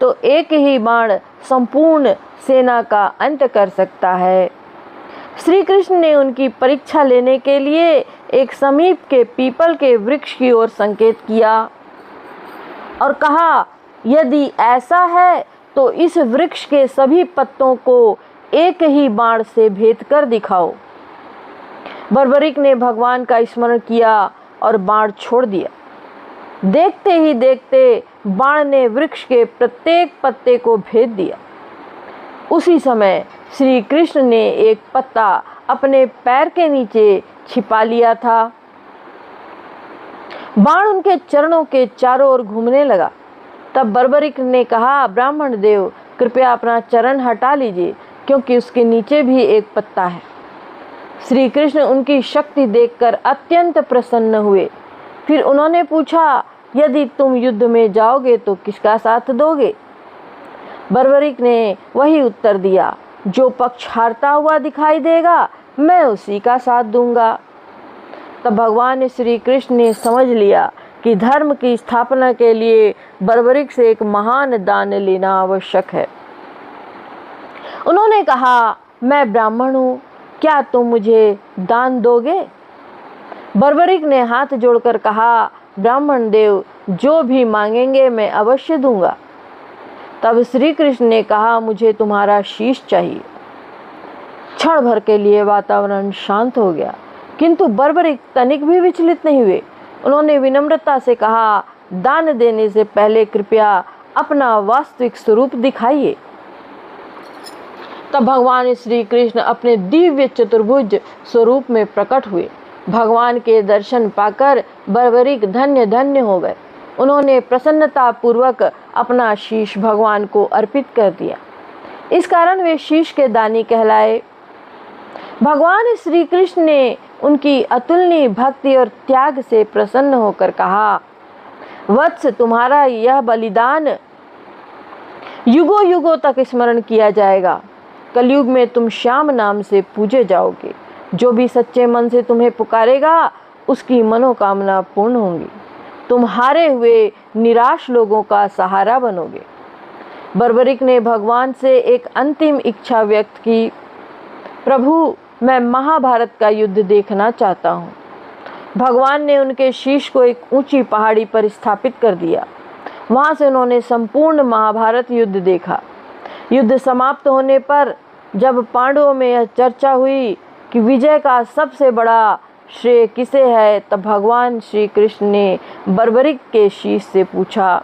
तो एक ही बाण संपूर्ण सेना का अंत कर सकता है। श्री कृष्ण ने उनकी परीक्षा लेने के लिए एक समीप के पीपल के वृक्ष की ओर संकेत किया और कहा, यदि ऐसा है तो इस वृक्ष के सभी पत्तों को एक ही बाण से भेद कर दिखाओ। बर्बरिक ने भगवान का स्मरण किया और बाण छोड़ दिया। देखते ही देखते बाण ने वृक्ष के प्रत्येक पत्ते को भेद दिया। उसी समय श्री कृष्ण ने एक पत्ता अपने पैर के नीचे छिपा लिया था। बाण उनके चरणों के चारों ओर घूमने लगा। तब बर्बरिक ने कहा, ब्राह्मण देव, कृपया अपना चरण हटा लीजिए, क्योंकि उसके नीचे भी एक पत्ता है। श्री कृष्ण उनकी शक्ति देखकर अत्यंत प्रसन्न हुए। फिर उन्होंने पूछा, यदि तुम युद्ध में जाओगे तो किसका साथ दोगे? बर्बरिक ने वही उत्तर दिया, जो पक्ष हारता हुआ दिखाई देगा मैं उसी का साथ दूंगा। तब भगवान श्री कृष्ण ने समझ लिया कि धर्म की स्थापना के लिए बर्बरिक से एक महान दान लेना आवश्यक है। उन्होंने कहा, मैं ब्राह्मण हूँ, क्या तुम मुझे दान दोगे? बर्बरिक ने हाथ जोड़कर कहा, ब्राह्मण देव, जो भी मांगेंगे मैं अवश्य दूंगा। तब श्री कृष्ण ने कहा, मुझे तुम्हारा शीश चाहिए। क्षण भर के लिए वातावरण शांत हो गया, किंतु बर्बरिक तनिक भी विचलित नहीं हुए। उन्होंने विनम्रता से कहा, दान देने से पहले कृपया अपना वास्तविक स्वरूप दिखाइए। तब भगवान श्री कृष्ण अपने दिव्य चतुर्भुज स्वरूप में प्रकट हुए। भगवान के दर्शन पाकर बर्बरिक धन्य धन्य हो गए। उन्होंने प्रसन्नता पूर्वक अपना शीश भगवान को अर्पित कर दिया। इस कारण वे शीश के दानी कहलाए। भगवान श्री कृष्ण ने उनकी अतुलनीय भक्ति और त्याग से प्रसन्न होकर कहा, वत्स, तुम्हारा यह बलिदान युगों युगों तक स्मरण किया जाएगा। कलयुग में तुम श्याम नाम से पूजे जाओगे। जो भी सच्चे मन से तुम्हें पुकारेगा उसकी मनोकामना पूर्ण होंगी। तुम हारे हुए निराश लोगों का सहारा बनोगे। बर्बरिक ने भगवान से एक अंतिम इच्छा व्यक्त की, प्रभु, मैं महाभारत का युद्ध देखना चाहता हूँ। भगवान ने उनके शीश को एक ऊंची पहाड़ी पर स्थापित कर दिया। वहां से उन्होंने संपूर्ण महाभारत युद्ध देखा। युद्ध समाप्त होने पर जब पांडवों में यह चर्चा हुई कि विजय का सबसे बड़ा श्रेय किसे है, तब भगवान श्री कृष्ण ने बर्बरिक के शीश से पूछा,